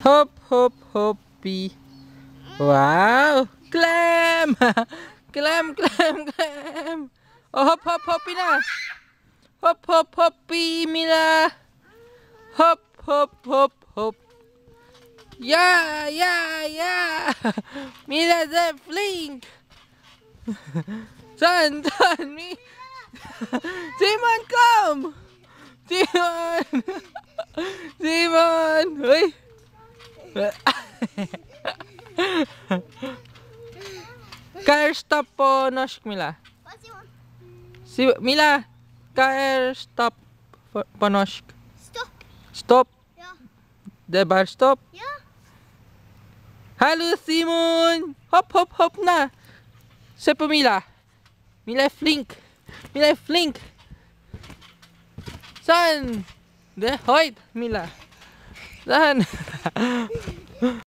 Hop, hop, hoppie. Wow. Clam. Clam, clam, clam. Oh, hop, hop, hoppie na. Hop, hop, hoppie, Mila. Hop, hop, hop, hop. Ja, ja, ja. Mila, the flink. Son, me. Simon, come. Simon. Simon. Uy. Car stop po noshk, Mila. What do you want? Mila, car stop po noshk. Stop. Stop. Ja. De bar stop. Ja. Hallo Simon. Hop, hop, hop na. Se po Mila. Mila är flink. Mila är flink. Son. Det är höjd, Mila. Son.